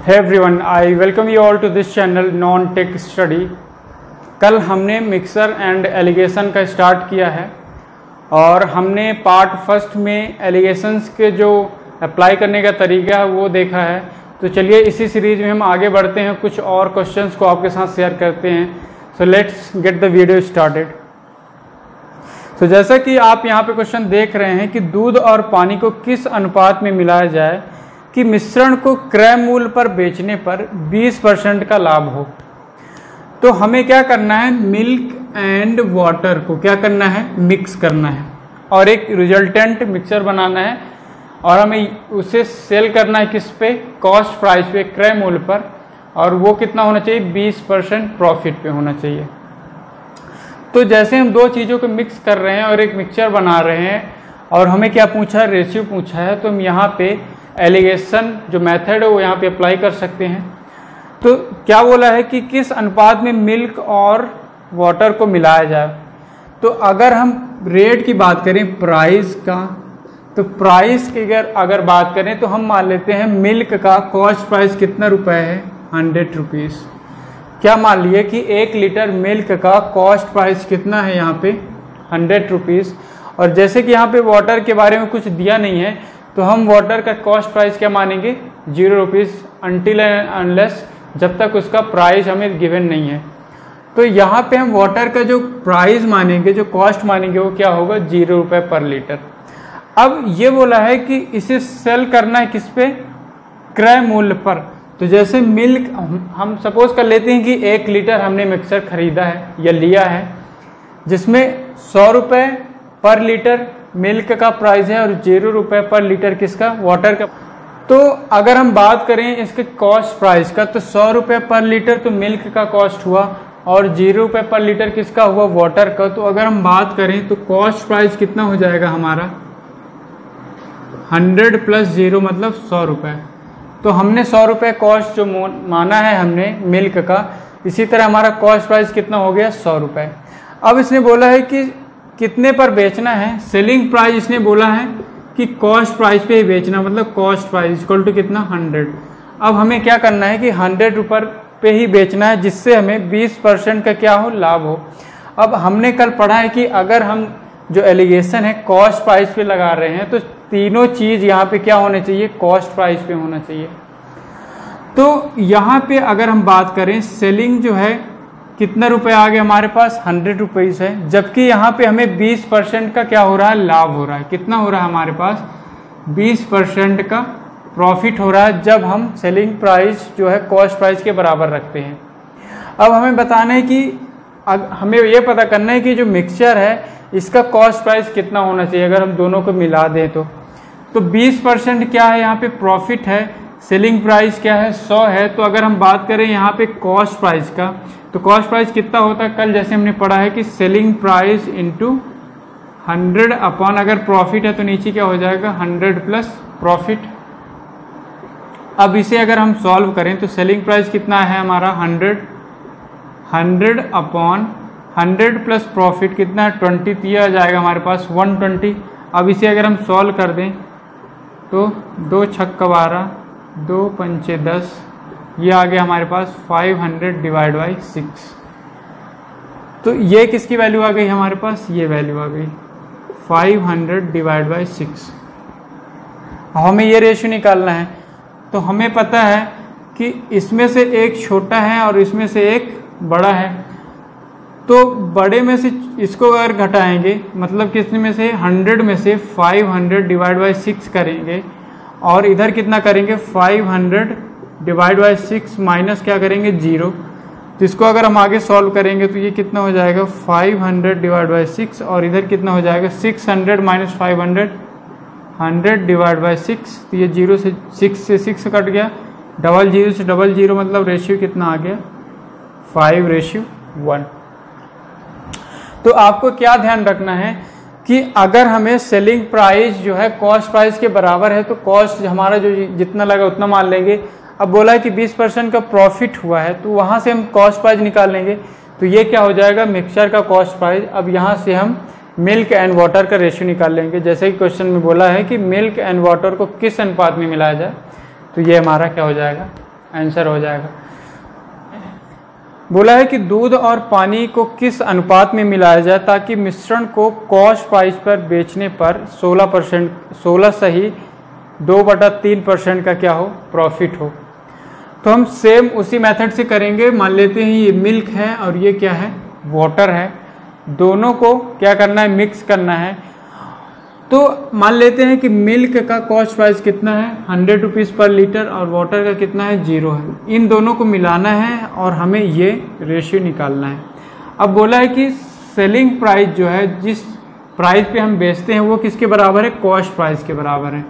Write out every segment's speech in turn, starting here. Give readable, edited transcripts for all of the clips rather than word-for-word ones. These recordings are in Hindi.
Hey everyone, I welcome you all to this channel Non-Tech Study। कल हमने मिक्सर एंड एलिगेशन का स्टार्ट किया है और हमने पार्ट फर्स्ट में एलिगेशंस के जो अप्लाई करने का तरीका है वो देखा है। तो चलिए इसी सीरीज में हम आगे बढ़ते हैं, कुछ और क्वेश्चंस को आपके साथ शेयर करते हैं। So let's get the video started. तो जैसा कि आप यहाँ पे क्वेश्चन देख रहे हैं कि दूध और पानी को किस अनुपात में मिलाया जाए कि मिश्रण को क्रय मूल्य पर बेचने पर 20% का लाभ हो। तो हमें क्या करना है, मिल्क एंड वाटर को क्या करना है, मिक्स करना है और एक रिजल्टेंट मिक्सचर बनाना है और हमें उसे सेल करना है किस पे, कॉस्ट प्राइस पे, क्रय मूल्य पर। और वो कितना होना चाहिए, 20% प्रॉफिट पे होना चाहिए। तो जैसे हम दो चीज़ों को मिक्स कर रहे हैं और एक मिक्सचर बना रहे हैं और हमें क्या पूछा है, रेशियो पूछा है, तो हम यहाँ पे एलिगेशन जो मेथड है वो यहाँ पे अप्लाई कर सकते हैं। तो क्या बोला है कि किस अनुपात में मिल्क और वाटर को मिलाया जाए। तो अगर हम रेट की बात करें, प्राइस का, तो प्राइस की अगर बात करें तो हम मान लेते हैं मिल्क का कॉस्ट प्राइस कितना रुपए है, 100 रुपीज़। क्या मान लिए कि 1 लीटर मिल्क का कॉस्ट प्राइस कितना है यहाँ पे, 100 रुपीज़। और जैसे कि यहाँ पे वाटर के बारे में कुछ दिया नहीं है तो हम वाटर का कॉस्ट प्राइस क्या मानेंगे, 0 रुपीज़, अनटिल एंड अनलेस, जब तक उसका प्राइस हमें गिवन नहीं है। तो यहाँ पे हम वाटर का जो प्राइस मानेंगे, जो कॉस्ट मानेंगे, वो क्या होगा, 0 रुपये पर लीटर। अब ये बोला है कि इसे सेल करना है किस पे, क्रय मूल्य पर। तो जैसे मिल्क हम सपोज कर लेते हैं कि 1 लीटर हमने मिक्सर खरीदा है या लिया है जिसमें 100 रुपये पर लीटर मिल्क का प्राइस है और 0 रुपये पर लीटर किसका, वाटर का। तो अगर हम बात करें इसके कॉस्ट प्राइस का तो 100 रुपये पर लीटर तो मिल्क का कॉस्ट हुआ और 0 रुपये पर लीटर किसका हुआ, वाटर का। तो अगर हम बात करें तो कॉस्ट प्राइस कितना हो जाएगा हमारा, 100 + 0 मतलब 100 रुपये। तो हमने 100 रुपये कॉस्ट जो माना है हमने मिल्क का, इसी तरह हमारा कॉस्ट प्राइस कितना हो गया, 100 रुपये। अब इसने बोला है कि कितने पर बेचना है, सेलिंग प्राइस इसने बोला है कि कॉस्ट प्राइस पे ही बेचना, मतलब कॉस्ट प्राइस इक्वल टू कितना, 100। अब हमें क्या करना है कि 100 रुपये पे ही बेचना है जिससे हमें 20% का क्या हो, लाभ हो। अब हमने कल पढ़ा है कि अगर हम जो एलिगेशन है कॉस्ट प्राइस पे लगा रहे हैं तो तीनों चीज़ यहाँ पे क्या होने चाहिए, कॉस्ट प्राइस पे होना चाहिए। तो यहाँ पे अगर हम बात करें सेलिंग जो है कितना रुपए आ गया हमारे पास, 100 रुपीज़ है, जबकि यहाँ पे हमें 20% का क्या हो रहा है, लाभ हो रहा है। कितना हो रहा है हमारे पास, 20% का प्रॉफिट हो रहा है जब हम सेलिंग प्राइस जो है कॉस्ट प्राइस के बराबर रखते हैं। अब हमें बताना है कि हमें ये पता करना है कि जो मिक्सचर है इसका कॉस्ट प्राइस कितना होना चाहिए अगर हम दोनों को मिला दें तो 20% क्या है यहाँ पे, प्रॉफिट है, सेलिंग प्राइस क्या है, 100 है। तो अगर हम बात करें यहाँ पे कॉस्ट प्राइस का, तो कॉस्ट प्राइस कितना होता है, कल जैसे हमने पढ़ा है कि सेलिंग प्राइस इंटू 100 अपॉन, अगर प्रॉफिट है तो नीचे क्या हो जाएगा, 100 प्लस प्रॉफिट। अब इसे अगर हम सॉल्व करें तो सेलिंग प्राइस कितना है हमारा, 100 अपॉन 100 प्लस प्रॉफिट कितना है, 20, तो यह आ जाएगा हमारे पास 120। अब इसे अगर हम सॉल्व कर दें तो 2 छक्का 12, 2 पंचे 10, ये आ गया हमारे पास 500 / 6। तो ये किसकी वैल्यू आ गई हमारे पास, ये वैल्यू आ गई 500 / 6। हमें ये रेशियो निकालना है। तो हमें पता है कि इसमें से एक छोटा है और इसमें से एक बड़ा है। तो बड़े में से इसको अगर घटाएंगे मतलब कितने में से, 100 में से 500 / 6 करेंगे और इधर कितना करेंगे, 500 / 6 माइनस क्या करेंगे, 0। तो इसको अगर हम आगे सॉल्व करेंगे तो ये कितना हो जाएगा, 500 / 6 और इधर कितना हो जाएगा, 600 - 500, 100 / 6। तो ये 0 से 6 कट गया, 00 से 00 मतलब रेशियो कितना आ गया, 5:1। तो आपको क्या ध्यान रखना है कि अगर हमें सेलिंग प्राइस जो है कॉस्ट प्राइस के बराबर है तो कॉस्ट हमारा जो जितना लगा उतना मान लेंगे। अब बोला है कि 20% का प्रॉफिट हुआ है तो वहाँ से हम कॉस्ट प्राइस निकाल लेंगे। तो ये क्या हो जाएगा, मिक्सचर का कॉस्ट प्राइस। अब यहाँ से हम मिल्क एंड वाटर का रेशियो निकाल लेंगे, जैसे कि क्वेश्चन में बोला है कि मिल्क एंड वाटर को किस अनुपात में मिलाया जाए। तो ये हमारा क्या हो जाएगा, आंसर हो जाएगा। बोला है कि दूध और पानी को किस अनुपात में मिलाया जाए ताकि मिश्रण को कॉस्ट प्राइस पर बेचने पर 16 सही 2/3% का क्या हो, प्रॉफिट हो। तो हम सेम उसी मेथड से करेंगे। मान लेते हैं ये मिल्क है और ये क्या है, वाटर है। दोनों को क्या करना है, मिक्स करना है। तो मान लेते हैं कि मिल्क का कॉस्ट प्राइस कितना है, 100 रुपीज़ पर लीटर, और वाटर का कितना है, 0 है। इन दोनों को मिलाना है और हमें ये रेशियो निकालना है। अब बोला है कि सेलिंग प्राइस जो है, जिस प्राइस पे हम बेचते हैं वो किसके बराबर है, कॉस्ट प्राइस के बराबर है।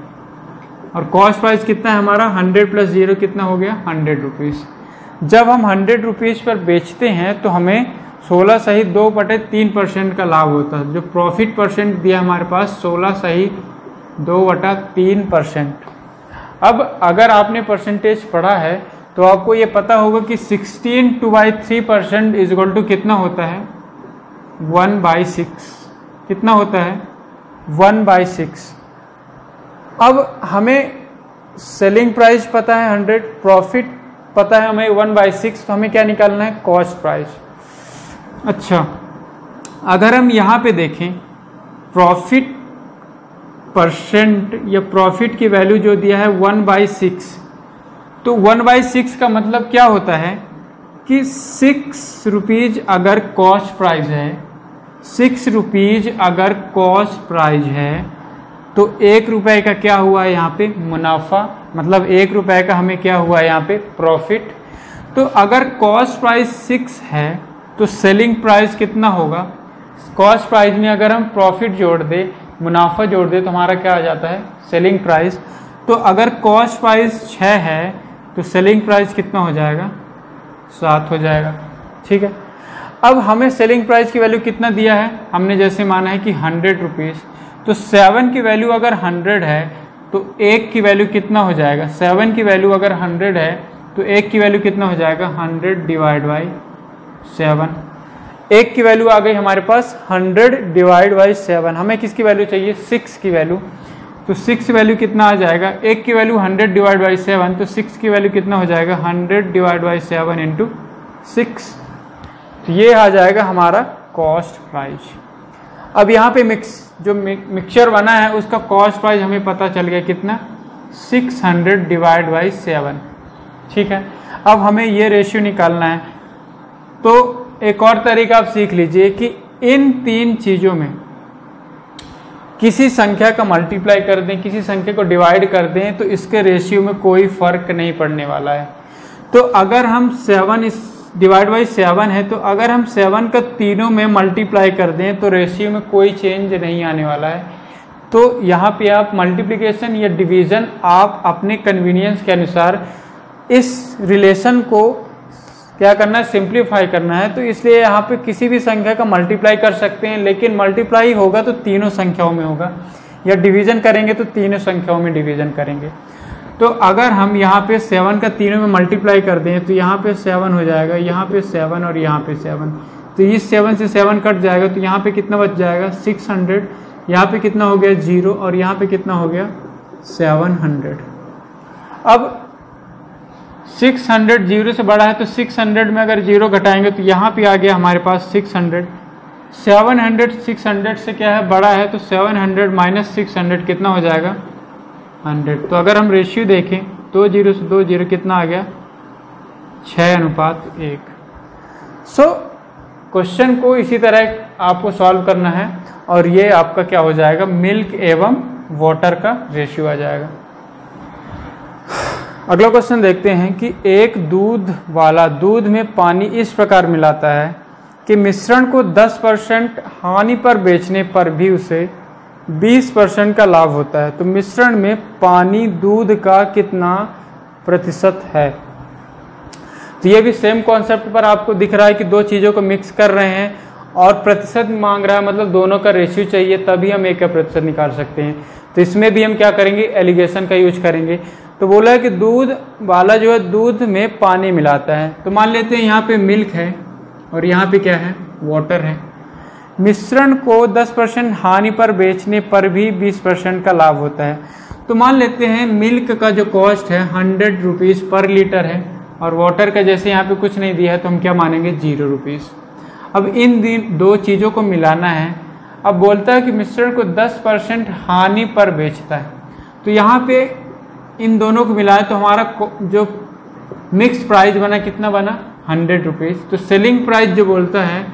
और कॉस्ट प्राइस कितना है हमारा, 100 + 0 कितना हो गया, 100 रुपीज़। जब हम 100 रुपीज़ पर बेचते हैं तो हमें 16 सही 2/3% का लाभ होता है। जो प्रॉफिट परसेंट दिया हमारे पास 16 सही 2/3%। अब अगर आपने परसेंटेज पढ़ा है तो आपको ये पता होगा कि 16 2/3% इज इक्वल टू कितना होता है, 1/6। कितना होता है, 1/6। अब हमें सेलिंग प्राइस पता है 100, प्रॉफिट पता है हमें 1/6, तो हमें क्या निकालना है, कॉस्ट प्राइस। अच्छा, अगर हम यहाँ पे देखें प्रॉफिट परसेंट या प्रॉफिट की वैल्यू जो दिया है 1/6, तो 1/6 का मतलब क्या होता है कि 6 रुपीज़ अगर कॉस्ट प्राइस है, 6 रुपीज़ अगर कॉस्ट प्राइस है तो 1 रुपये का क्या हुआ है यहाँ पे, मुनाफा। मतलब 1 रुपये का हमें क्या हुआ है यहाँ पे, प्रॉफिट। तो अगर कॉस्ट प्राइस 6 है तो सेलिंग प्राइस कितना होगा, कॉस्ट प्राइस में अगर हम प्रॉफिट जोड़ दें, मुनाफा जोड़ दें, तो हमारा क्या आ जाता है, सेलिंग प्राइस। तो अगर कॉस्ट प्राइस 6 है तो सेलिंग प्राइस कितना हो जाएगा, 7 हो जाएगा। ठीक है। अब हमें सेलिंग प्राइस की वैल्यू कितना दिया है, हमने जैसे माना है कि 100 रुपीज़, तो 7 की वैल्यू अगर 100 है तो 1 की वैल्यू कितना हो जाएगा, 7 की वैल्यू अगर 100 है तो 1 की वैल्यू कितना हो जाएगा, 100 / 7। 1 की वैल्यू आ गई हमारे पास 100 / 7। हमें किसकी वैल्यू चाहिए, 6 की वैल्यू। तो 6 वैल्यू कितना आ जाएगा, 1 की वैल्यू 100 / 7, तो 6 की वैल्यू कितना हो जाएगा, 100 / 7 × 6। तो ये आ जाएगा हमारा कॉस्ट प्राइस। अब यहाँ पे जो मिक्सचर बना है उसका कॉस्ट प्राइस हमें पता चल गया कितना, 600 / 7। ठीक है। अब हमें ये रेशियो निकालना है। तो एक और तरीका आप सीख लीजिए कि इन 3 चीज़ों में किसी संख्या का मल्टीप्लाई कर दें, किसी संख्या को डिवाइड कर दें, तो इसके रेशियो में कोई फर्क नहीं पड़ने वाला है। तो अगर हम 7 / 7 है, तो अगर हम 7 का तीनों में मल्टीप्लाई कर दें तो रेशियो में कोई चेंज नहीं आने वाला है। तो यहाँ पे आप मल्टीप्लिकेशन या डिवीज़न आप अपने कन्वीनियंस के अनुसार इस रिलेशन को क्या करना है, सिंप्लीफाई करना है। तो इसलिए यहाँ पे किसी भी संख्या का मल्टीप्लाई कर सकते हैं, लेकिन मल्टीप्लाई होगा तो तीनों संख्याओं में होगा, या डिवीज़न करेंगे तो तीनों संख्याओं में डिवीज़न करेंगे। तो अगर हम यहाँ पे 7 का तीनों में मल्टीप्लाई कर दें तो यहाँ पे 7 हो जाएगा, यहाँ पे 7 और यहाँ पे 7। तो इस 7 से 7 कट जाएगा, तो यहाँ पे कितना बच जाएगा, 600। यहाँ पे कितना हो गया, 0, और यहाँ पे कितना हो गया, 700। अब 600 0 से बड़ा है, तो 600 में अगर 0 घटाएंगे तो यहाँ पे आ गया हमारे पास 600। 700 600 से क्या है, बड़ा है, तो 700 - 600 कितना हो जाएगा, 100। तो अगर हम रेशियो देखें 2 0 से 2 0 कितना आ गया, 6:1। सो क्वेश्चन को इसी तरह आपको सॉल्व करना है और ये आपका क्या हो जाएगा, मिल्क एवं वाटर का रेशियो आ जाएगा। अगला क्वेश्चन देखते हैं कि एक दूध वाला दूध में पानी इस प्रकार मिलाता है कि मिश्रण को 10% हानि पर बेचने पर भी उसे 20% का लाभ होता है। तो मिश्रण में पानी दूध का कितना प्रतिशत है। तो ये भी सेम कॉन्सेप्ट पर आपको दिख रहा है कि दो चीज़ों को मिक्स कर रहे हैं और प्रतिशत मांग रहा है, मतलब दोनों का रेशियो चाहिए, तभी हम एक का प्रतिशत निकाल सकते हैं। तो इसमें भी हम क्या करेंगे, एलिगेशन का यूज करेंगे। तो बोला है कि दूध वाला जो है दूध में पानी मिलाता है। तो मान लेते हैं यहाँ पे मिल्क है और यहाँ पे क्या है, वाटर है। मिश्रण को 10% हानि पर बेचने पर भी 20% का लाभ होता है। तो मान लेते हैं मिल्क का जो कॉस्ट है 100 रुपीज़ पर लीटर है और वाटर का जैसे यहाँ पे कुछ नहीं दिया है तो हम क्या मानेंगे 0 रुपीज़। अब इन दो चीज़ों को मिलाना है। अब बोलता है कि मिश्रण को 10% हानि पर बेचता है, तो यहाँ पे इन दोनों को मिलाए तो हमारा जो मिक्स प्राइस बना कितना बना 100 रुपीज़। तो सेलिंग प्राइस जो बोलता है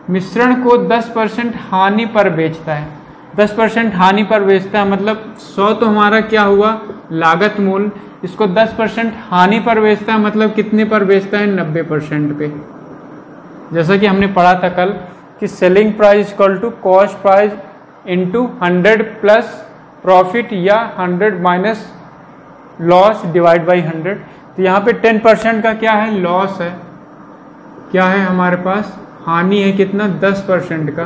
मिश्रण को 10% हानि पर बेचता है, 10% हानि पर बेचता है मतलब 100 तो हमारा क्या हुआ लागत मूल्य, इसको 10% हानि पर बेचता है मतलब कितने पर बेचता है 90% पे। जैसा कि हमने पढ़ा था कल कि selling price equal to cost price into 100 plus profit या 100 माइनस लॉस डिवाइड बाई 100। तो यहाँ पे 10% का क्या है लॉस है, क्या है हमारे पास हानि है कितना 10% का।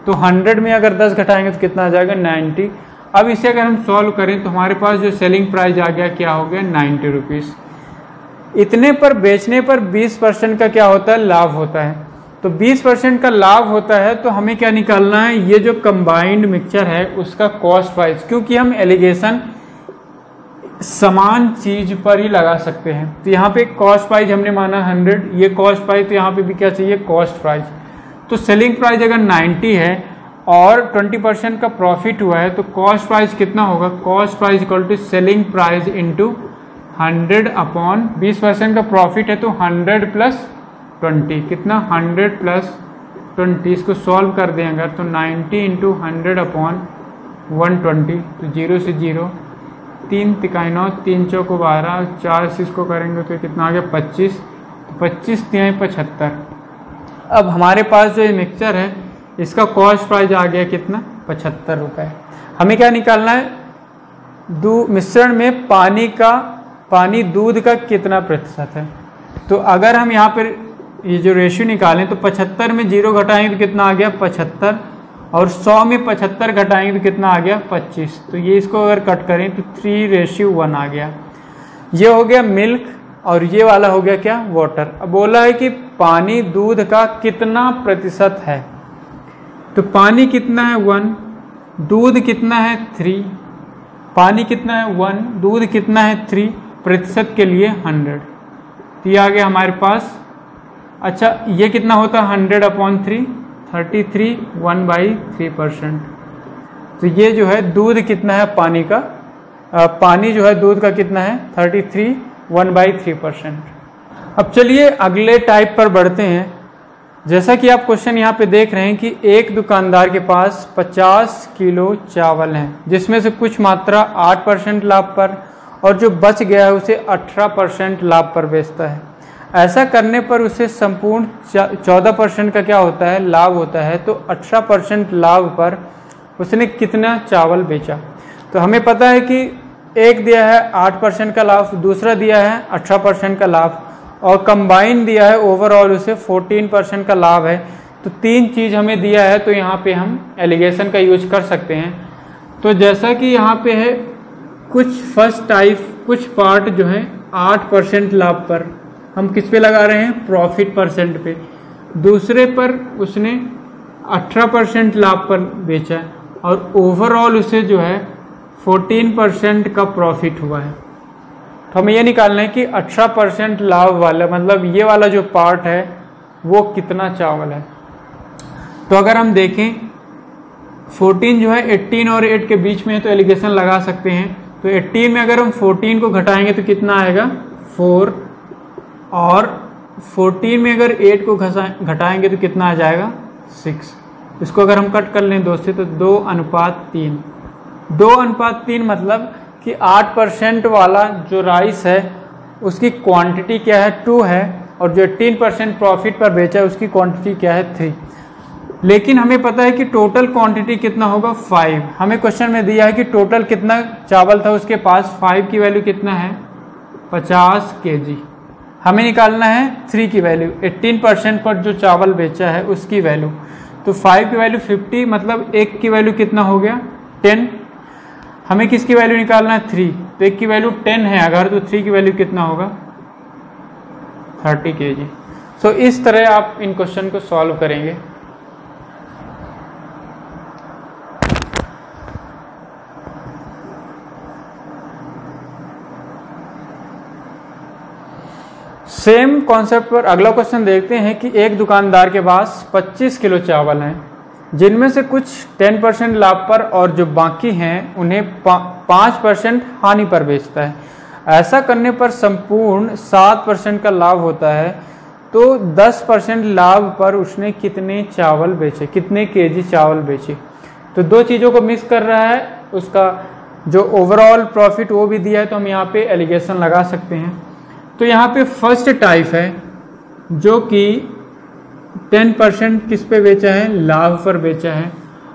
तो 100 में अगर 10 घटाएंगे तो कितना आ जाएगा 90। अब इसे अगर हम सॉल्व करें तो हमारे पास जो सेलिंग प्राइस आ गया क्या हो गया 90 रुपीज़। इतने पर बेचने पर 20% का क्या होता है लाभ होता है। तो 20% का लाभ होता है तो हमें क्या निकालना है ये जो कंबाइंड मिक्सचर है उसका कॉस्ट प्राइस, क्योंकि हम एलिगेशन समान चीज पर ही लगा सकते हैं। तो यहाँ पे कॉस्ट प्राइस हमने माना 100, ये कॉस्ट प्राइस, तो यहाँ पे भी क्या चाहिए कॉस्ट प्राइस। तो सेलिंग प्राइस अगर 90 है और 20% का प्रॉफिट हुआ है तो कॉस्ट प्राइस कितना होगा, cost price equal to selling price into 100 upon 20% का प्रॉफिट है तो 100 प्लस 20 कितना 100 प्लस 20। इसको सॉल्व कर दें अगर तो 90 इंटू 100 अपॉन 120, तो 0 से 0, 3 तिकाई 9, 3 चौको 12, 4 से इसको करेंगे तो कितना आ गया 25, तो 25 तिहाई 75। अब हमारे पास जो ये मिक्सचर है इसका कॉस्ट प्राइस आ गया कितना 75 रुपये। हमें क्या निकालना है मिश्रण में पानी दूध का कितना प्रतिशत है। तो अगर हम यहाँ पर ये जो रेशियो निकालें तो 75 में 0 घटाएंगे तो कितना आ गया 75 और 100 में 75 घटाएंगे तो कितना आ गया 25। तो ये इसको अगर कट करें तो 3:1 आ गया। ये हो गया मिल्क और ये वाला हो गया क्या वाटर। अब बोला है कि पानी दूध का कितना प्रतिशत है, तो पानी कितना है 1, दूध कितना है 3, पानी कितना है 1, दूध कितना है 3, प्रतिशत के लिए 100। तो ये आ गया हमारे पास। अच्छा ये कितना होता है 100 अपॉन 3, 33 1/3%। तो ये जो है दूध कितना है पानी का, पानी जो है दूध का कितना है 33 1/3%। अब चलिए अगले टाइप पर बढ़ते हैं। जैसा कि आप क्वेश्चन यहाँ पे देख रहे हैं कि एक दुकानदार के पास 50 किलो चावल हैं जिसमें से कुछ मात्रा 8% लाभ पर और जो बच गया है उसे 18% लाभ पर बेचता है। ऐसा करने पर उसे संपूर्ण 14% का क्या होता है लाभ होता है। तो 18% लाभ पर उसने कितना चावल बेचा। तो हमें पता है कि एक दिया है 8% का लाभ, दूसरा दिया है 18% का लाभ और कंबाइन दिया है ओवरऑल उसे 14% का लाभ है। तो 3 चीज़ हमें दिया है तो यहाँ पे हम एलिगेशन का यूज कर सकते हैं। तो जैसा कि यहाँ पे है कुछ फर्स्ट टाइप कुछ पार्ट जो है 8% लाभ पर हम किस पे लगा रहे हैं प्रॉफिट परसेंट पे, दूसरे पर उसने 18% लाभ पर बेचा है और ओवरऑल उसे जो है 14% का प्रॉफिट हुआ है। तो हमें ये निकालना है कि 18% लाभ वाला मतलब ये वाला जो पार्ट है वो कितना चावल है। तो अगर हम देखें 14 जो है 18 और 8 के बीच में है तो एलिगेशन लगा सकते हैं। तो 18 में अगर हम 14 को घटाएंगे तो कितना आएगा 4 और 14 में अगर 8 को घटाएंगे तो कितना आ जाएगा 6। इसको अगर हम कट कर लें 2 से तो 2:3, 2:3 मतलब कि 8% वाला जो राइस है उसकी क्वांटिटी क्या है 2 है और जो 18% प्रॉफिट पर बेचा है उसकी क्वांटिटी क्या है 3। लेकिन हमें पता है कि टोटल क्वांटिटी कितना होगा 5। हमें क्वेश्चन में दिया है कि टोटल कितना चावल था उसके पास, 5 की वैल्यू कितना है 50 kg। हमें निकालना है 3 की वैल्यू, 18% पर जो चावल बेचा है उसकी वैल्यू। तो 5 की वैल्यू 50 मतलब 1 की वैल्यू कितना हो गया 10। हमें किसकी वैल्यू निकालना है 3, तो 1 की वैल्यू 10 है अगर, तो 3 की वैल्यू कितना होगा 30 kg। सो इस तरह आप इन क्वेश्चन को सॉल्व करेंगे। सेम कॉन्सेप्ट पर अगला क्वेश्चन देखते हैं कि एक दुकानदार के पास 25 किलो चावल हैं, जिनमें से कुछ 10% लाभ पर और जो बाकी हैं उन्हें 5% हानि पर बेचता है। ऐसा करने पर संपूर्ण 7% का लाभ होता है, तो 10% लाभ पर उसने कितने चावल बेचे, कितने केजी चावल बेचे। तो दो चीज़ों को मिक्स कर रहा है, उसका जो ओवरऑल प्रॉफिट वो भी दिया है, तो हम यहाँ पे एलिगेशन लगा सकते हैं। तो यहाँ पे फर्स्ट टाइप है जो कि 10% किस पे बेचा है, लाभ पर बेचा है,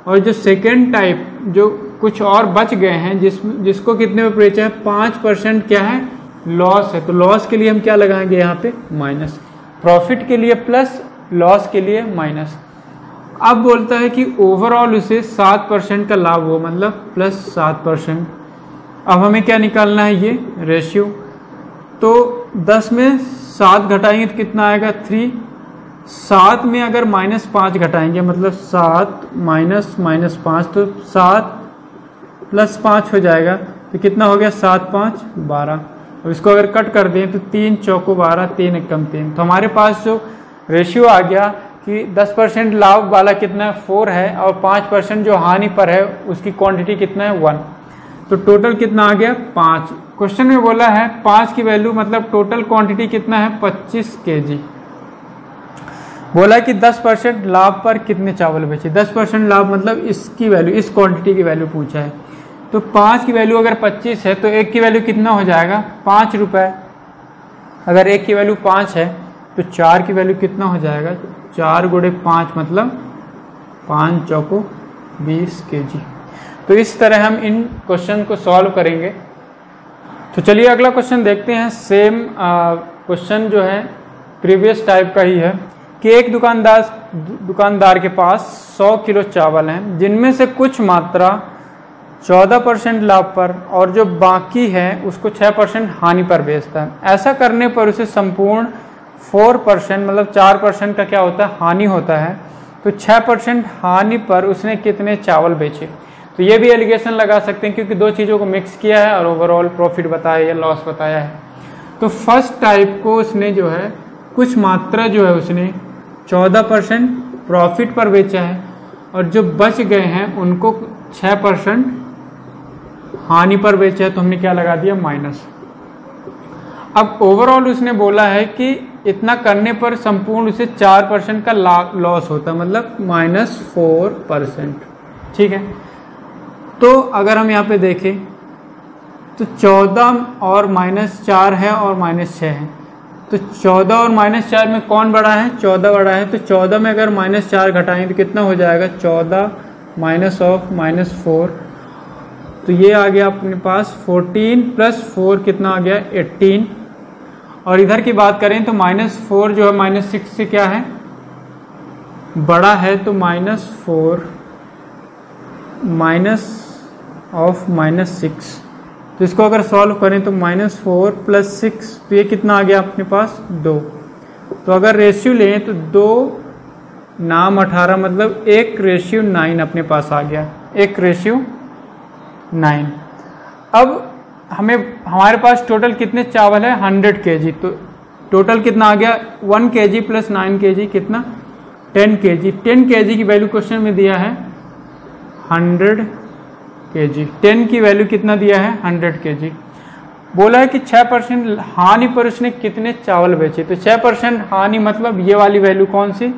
और जो सेकेंड टाइप जो कुछ और बच गए हैं जिसको कितने पे बेचा है, 5% क्या है, लॉस है। तो लॉस के लिए हम क्या लगाएंगे यहाँ पे, माइनस, प्रॉफिट के लिए प्लस, लॉस के लिए माइनस। अब बोलता है कि ओवरऑल उसे 7% का लाभ हो, मतलब प्लस 7%। अब हमें क्या निकालना है, ये रेशियो। तो 10 में 7 घटाएंगे तो कितना आएगा, 3। 7 में अगर -5 घटाएंगे मतलब 7 माइनस -5, तो 7 + 5 हो जाएगा। तो कितना हो गया, 7 × 5 = 12। अब इसको अगर कट कर दें तो 3 × 4 = 12, 3 × 1 = 3। तो हमारे पास जो रेशियो आ गया कि 10% लाभ वाला कितना है, 4 है, और 5% जो हानि पर है उसकी क्वांटिटी कितना है, 1। तो टोटल कितना आ गया, 5। क्वेश्चन में बोला है 5 की वैल्यू, मतलब टोटल क्वांटिटी कितना है, 25 केजी। बोला कि 10% लाभ पर कितने चावल बेचे। 10% लाभ मतलब इसकी वैल्यू, इस क्वांटिटी की वैल्यू पूछा है। तो 5 की वैल्यू अगर 25 है तो 1 की वैल्यू कितना हो जाएगा, 5 रुपये। अगर 1 की वैल्यू 5 है तो 4 की वैल्यू कितना हो जाएगा, 4 × 5 मतलब 5 × 4 = 20 केजी। तो इस तरह हम इन क्वेश्चन को सॉल्व करेंगे। तो चलिए अगला क्वेश्चन देखते हैं। सेम क्वेश्चन जो है प्रीवियस टाइप का ही है कि एक दुकानदार के पास 100 किलो चावल हैं, जिनमें से कुछ मात्रा 14% लाभ पर और जो बाकी है उसको 6% हानि पर बेचता है। ऐसा करने पर उसे संपूर्ण 4% मतलब 4% का क्या होता है, हानि होता है। तो 6% हानि पर उसने कितने चावल बेचे। तो ये भी एलिगेशन लगा सकते हैं क्योंकि दो चीज़ों को मिक्स किया है और ओवरऑल प्रॉफिट बताया या लॉस बताया है। तो फर्स्ट टाइप को उसने जो है कुछ मात्रा जो है उसने 14% प्रॉफिट पर बेचा है, और जो बच गए हैं उनको 6% हानि पर बेचा है। तो हमने क्या लगा दिया, माइनस। अब ओवरऑल उसने बोला है कि इतना करने पर संपूर्ण उसे 4% का लॉस होता है, मतलब -4%। ठीक है। तो अगर हम यहाँ पे देखें तो 14 और -4 है और -6 है। तो 14 और -4 में कौन बड़ा है, 14 बड़ा है। तो 14 में अगर -4 घटाएं तो कितना हो जाएगा, 14 - -4। तो ये आ गया अपने पास 14 + 4 कितना आ गया, 18। और इधर की बात करें तो -4 जो है -6 से क्या है, बड़ा है। तो -4 -6। तो इसको अगर सॉल्व करें तो -4 + 6, तो ये कितना आ गया अपने पास, 2। तो अगर रेशियो लें तो 2 नाम 18 मतलब 1:9 अपने पास आ गया, 1:9। अब हमारे पास टोटल कितने चावल है, 100 केजी। तो टोटल कितना आ गया, 1 केजी + 9 केजी कितना, 10 केजी। 10 केजी की वैल्यू क्वेश्चन में दिया है 100 केजी। 10 की वैल्यू कितना दिया है, 100 केजी। बोला है कि 6% हानि पर उसने कितने चावल बेचे। तो 6% हानि मतलब ये वाली वैल्यू कौन सी,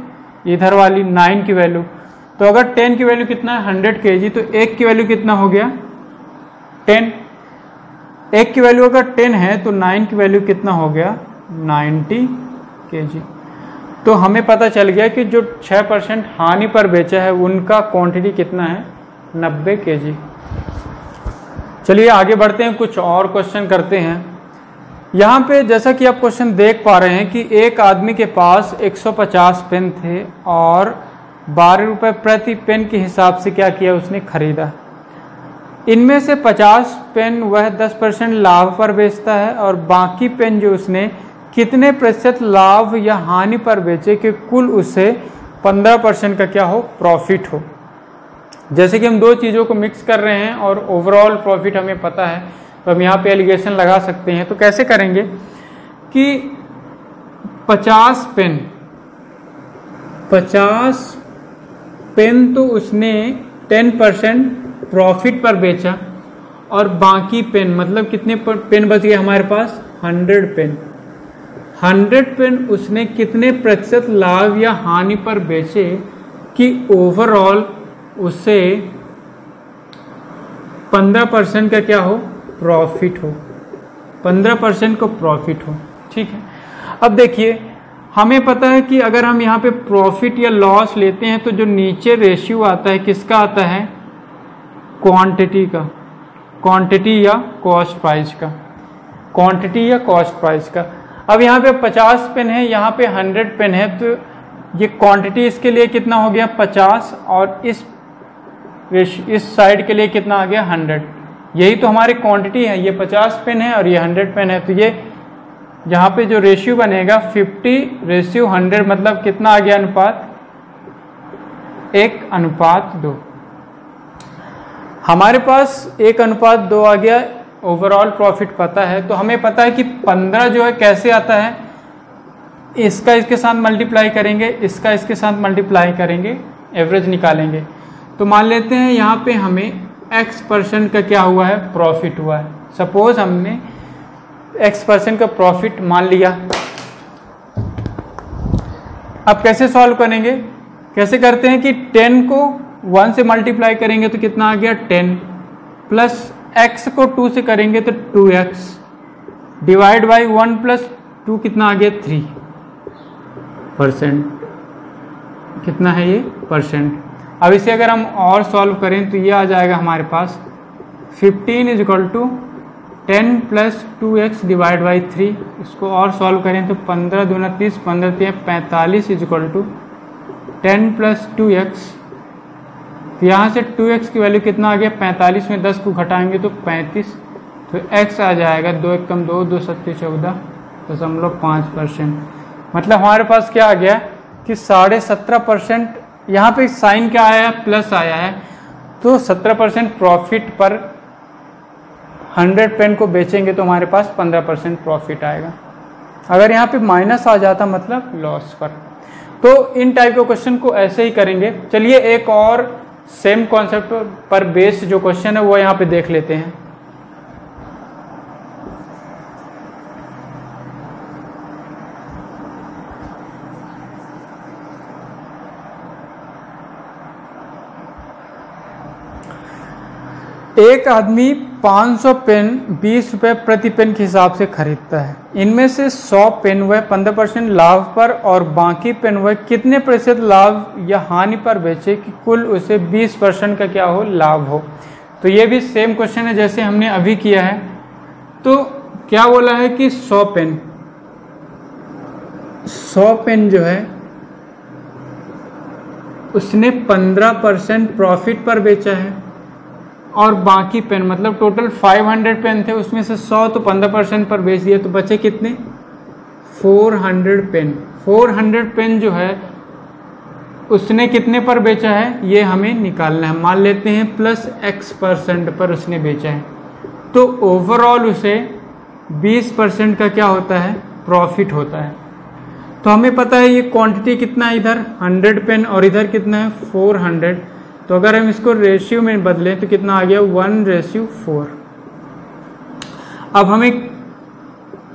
इधर वाली 9 की वैल्यू। तो अगर 10 की वैल्यू कितना है, 100 केजी, तो 1 की वैल्यू कितना हो गया, 10। 1 की वैल्यू अगर 10 है तो 9 की वैल्यू कितना हो गया, 90 केजी। तो हमें पता चल गया कि जो 6% हानि पर बेचा है उनका क्वांटिटी कितना है, 90 केजी। चलिए आगे बढ़ते हैं, कुछ और क्वेश्चन करते हैं। यहाँ पे जैसा कि आप क्वेश्चन देख पा रहे हैं कि एक आदमी के पास 150 पेन थे और 12 रुपये प्रति पेन के हिसाब से क्या किया, उसने खरीदा। इनमें से 50 पेन वह 10% लाभ पर बेचता है और बाकी पेन जो उसने कितने प्रतिशत लाभ या हानि पर बेचे कि कुल उसे 15% का क्या हो, प्रॉफिट हो। जैसे कि हम दो चीज़ों को मिक्स कर रहे हैं और ओवरऑल प्रॉफिट हमें पता है, तो हम यहाँ पे एलिगेशन लगा सकते हैं। तो कैसे करेंगे कि 50 पेन तो उसने 10% प्रॉफिट पर बेचा, और बाकी पेन मतलब कितने पेन बच गए हमारे पास? 100 पेन। 100 पेन उसने कितने प्रतिशत लाभ या हानि पर बेचे कि ओवरऑल उसे 15% का क्या हो? प्रॉफिट हो, 15% को प्रॉफिट हो। ठीक है, अब देखिए हमें पता है कि अगर हम यहाँ पे प्रॉफिट या लॉस लेते हैं तो जो नीचे रेशियो आता है किसका आता है? क्वांटिटी का, क्वांटिटी या कॉस्ट प्राइस का, क्वांटिटी या कॉस्ट प्राइस का। अब यहाँ पे 50 पेन है, यहाँ पे 100 पेन है, तो ये क्वांटिटी इसके लिए कितना हो गया? 50, और इस साइड के लिए कितना आ गया? 100। यही तो हमारी क्वांटिटी है, ये 50 पेन है और ये 100 पेन है, तो ये यहाँ पे जो रेशियो बनेगा 50:100 मतलब कितना आ गया अनुपात? 1:2। हमारे पास 1:2 आ गया। ओवरऑल प्रॉफिट पता है, तो हमें पता है कि 15 जो है कैसे आता है? इसका इसके साथ मल्टीप्लाई करेंगे, इसका इसके साथ मल्टीप्लाई करेंगे, एवरेज निकालेंगे। तो मान लेते हैं यहाँ पे हमें X% का क्या हुआ है? प्रॉफिट हुआ है। सपोज हमने X% का प्रॉफिट मान लिया। अब कैसे सॉल्व करेंगे? कैसे करते हैं कि 10 को 1 से मल्टीप्लाई करेंगे तो कितना आ गया? 10, प्लस x को 2 से करेंगे तो 2x, डिवाइड बाई 1 प्लस 2 कितना आ गया? 3%। कितना है ये? परसेंट। अब इसे अगर हम और सॉल्व करें तो ये आ जाएगा हमारे पास 15 = 10 प्लस 2x डिवाइड बाई 3। इसको और सॉल्व करें तो 15 दूना 30, 15 3 45 = 10 प्लस 2x। तो यहाँ से 2x की वैल्यू कितना आ गया? 45 में 10 को घटाएंगे तो 35, तो x आ जाएगा 2 × 2 2 7 14.5%। मतलब हमारे पास क्या आ गया कि 17.5%। यहाँ पे साइन क्या आया है? प्लस आया है, तो 17% प्रॉफिट पर 100 पेन को बेचेंगे तो हमारे पास 15% प्रॉफिट आएगा। अगर यहाँ पे माइनस आ जाता मतलब लॉस पर। तो इन टाइप के क्वेश्चन को ऐसे ही करेंगे। चलिए एक और सेम कॉन्सेप्ट पर बेस्ड जो क्वेश्चन है वो यहाँ पे देख लेते हैं। एक आदमी 500 पेन 20 रुपये प्रति पेन के हिसाब से खरीदता है। इनमें से 100 पेन वह 15% लाभ पर और बाकी पेन वह कितने प्रतिशत लाभ या हानि पर बेचे कि कुल उसे 20% का क्या हो? लाभ हो। तो ये भी सेम क्वेश्चन है जैसे हमने अभी किया है। तो क्या बोला है कि 100 पेन जो है उसने 15% प्रॉफिट पर बेचा है, और बाकी पेन मतलब टोटल 500 पेन थे, उसमें से 100 तो 15% पर बेच दिए, तो बचे कितने? 400 पेन। 400 पेन जो है उसने कितने पर बेचा है ये हमें निकालना है। मान लेते हैं प्लस X% पर उसने बेचा है, तो ओवरऑल उसे 20% का क्या होता है? प्रॉफिट होता है। तो हमें पता है ये क्वांटिटी कितना है, इधर 100 पेन और इधर कितना है? 400। तो अगर हम इसको रेशियो में बदलें तो कितना आ गया? 1:4। अब हमें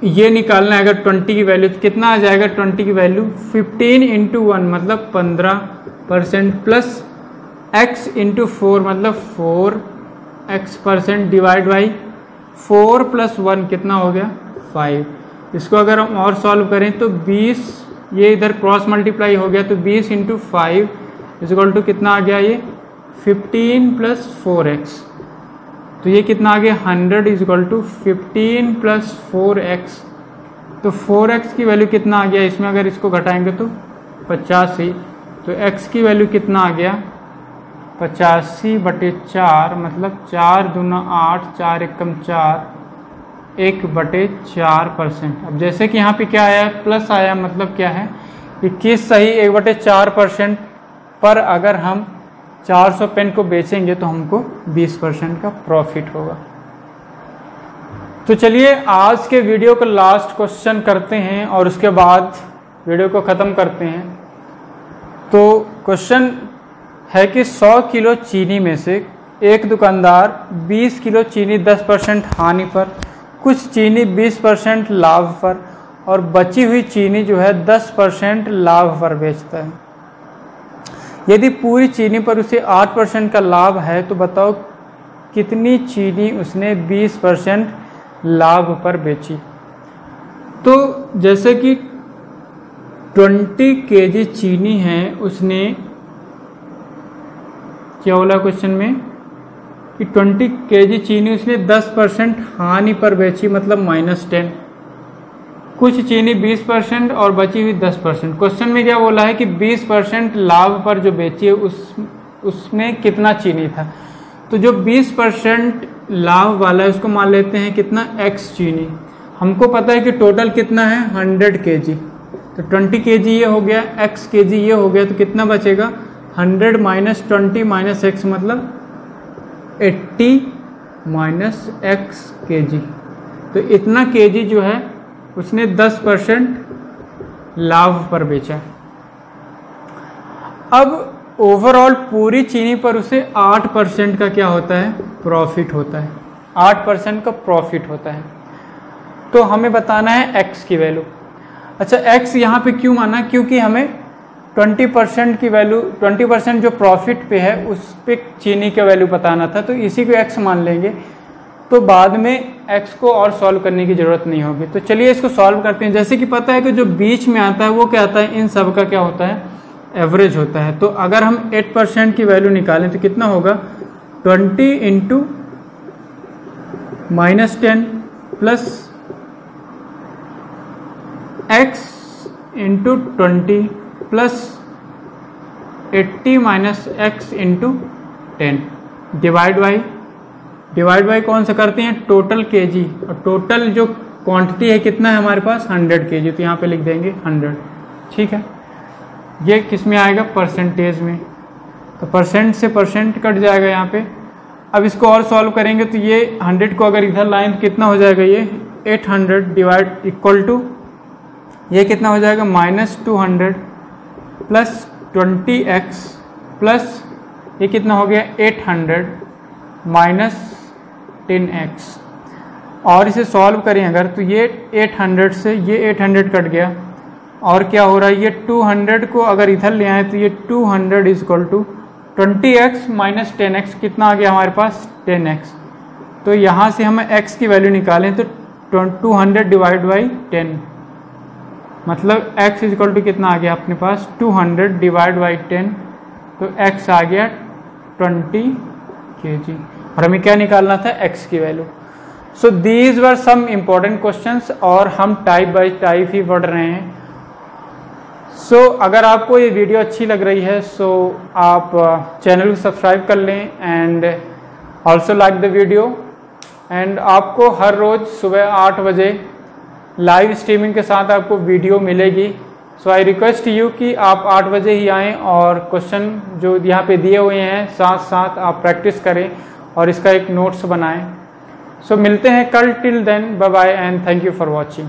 ये निकालना है, अगर 20 की वैल्यू तो कितना आ जाएगा? 20 की वैल्यू 15 × 1 मतलब 15% प्लस x × 4 मतलब 4x% डिवाइड बाई 4 + 1 कितना हो गया? 5। इसको अगर हम और सॉल्व करें तो 20, ये इधर क्रॉस मल्टीप्लाई हो गया, तो 20 × 5 = कितना आ गया? ये 15 + 4x। तो ये कितना आ गया? 100 = 15 + 4x। तो 4x की वैल्यू कितना आ गया? इसमें अगर इसको घटाएंगे तो 85। तो x की वैल्यू कितना आ गया? 85/4 मतलब 4 दूना 8, 4 एकम 4, 1/4%। अब जैसे कि यहाँ पे क्या आया? प्लस आया, मतलब क्या है? 21 सही 1/4% पर अगर हम 400 पेन को बेचेंगे तो हमको 20% का प्रॉफिट होगा। तो चलिए आज के वीडियो का लास्ट क्वेश्चन करते हैं और उसके बाद वीडियो को ख़त्म करते हैं। तो क्वेश्चन है कि 100 किलो चीनी में से एक दुकानदार 20 किलो चीनी 10% हानि पर, कुछ चीनी 20% लाभ पर और बची हुई चीनी जो है 10% लाभ पर बेचता है। यदि पूरी चीनी पर उसे 8% का लाभ है तो बताओ कितनी चीनी उसने 20% लाभ पर बेची। तो जैसे कि 20 केजी चीनी है, उसने क्या बोला क्वेश्चन में कि 20 केजी चीनी उसने 10% हानि पर बेची, मतलब -10। कुछ चीनी 20% और बची हुई 10%। क्वेश्चन में क्या बोला है कि 20% लाभ पर जो बेची है उसमें कितना चीनी था। तो जो 20% लाभ वाला है उसको मान लेते हैं कितना, x चीनी। हमको पता है कि टोटल कितना है 100 केजी, तो 20 केजी ये हो गया, x केजी ये हो गया, तो कितना बचेगा 100 - 20 - x मतलब 80 - x केजी। तो इतना केजी जो है उसने 10% लाभ पर बेचा। अब ओवरऑल पूरी चीनी पर उसे 8% का क्या होता है, प्रॉफिट होता है। 8% का प्रॉफिट होता है। तो हमें बताना है x की वैल्यू। अच्छा, x यहाँ पे क्यों माना, क्योंकि हमें 20% की वैल्यू, 20% जो प्रॉफिट पे है उस पे चीनी का वैल्यू बताना था, तो इसी को x मान लेंगे। तो बाद में x को और सॉल्व करने की ज़रूरत नहीं होगी। तो चलिए इसको सॉल्व करते हैं। जैसे कि पता है कि जो बीच में आता है वो क्या आता है, इन सब का क्या होता है, एवरेज होता है। तो अगर हम 8% की वैल्यू निकालें तो कितना होगा, 20 × -10 plus x × 20 plus 80 - x × 10 divide by कौन सा करते हैं, टोटल केजी। और टोटल जो क्वांटिटी है कितना है हमारे पास, 100 केजी। तो यहाँ पे लिख देंगे 100। ठीक है, ये किस में आएगा, परसेंटेज में। तो परसेंट से परसेंट कट जाएगा यहाँ पे। अब इसको और सॉल्व करेंगे तो ये 100 को अगर इधर लाएं तो कितना हो जाएगा, ये 800 डिवाइड इक्वल टू ये कितना हो जाएगा, -200 प्लस 20x प्लस ये कितना हो गया 800 -10x। और इसे सॉल्व करें अगर तो ये 800 से ये 800 कट गया और क्या हो रहा है, ये 200 को अगर इधर ले आए तो ये 200 = 20x - 10x कितना आ गया हमारे पास, 10x। तो यहाँ से हमें x की वैल्यू निकालें तो 200 डिवाइड बाई 10 मतलब x = कितना आ गया अपने पास, 200 डिवाइड बाई 10। तो x आ गया 20 kg और हमें क्या निकालना था, x की value. So these were some important questions और हम टाइप बाय टाइप ही पढ़ रहे हैं। सो अगर आपको ये वीडियो अच्छी लग रही है सो आप चैनल को सब्सक्राइब कर लें and also like the video. And आपको हर रोज़ सुबह 8 बजे लाइव स्ट्रीमिंग के साथ आपको वीडियो मिलेगी। सो आई रिक्वेस्ट यू कि आप 8 बजे ही आएँ और क्वेश्चन जो यहाँ पे दिए हुए हैं साथ साथ आप प्रैक्टिस करें और इसका एक नोट्स बनाएं। सो मिलते हैं कल, till then bye bye and thank you for watching.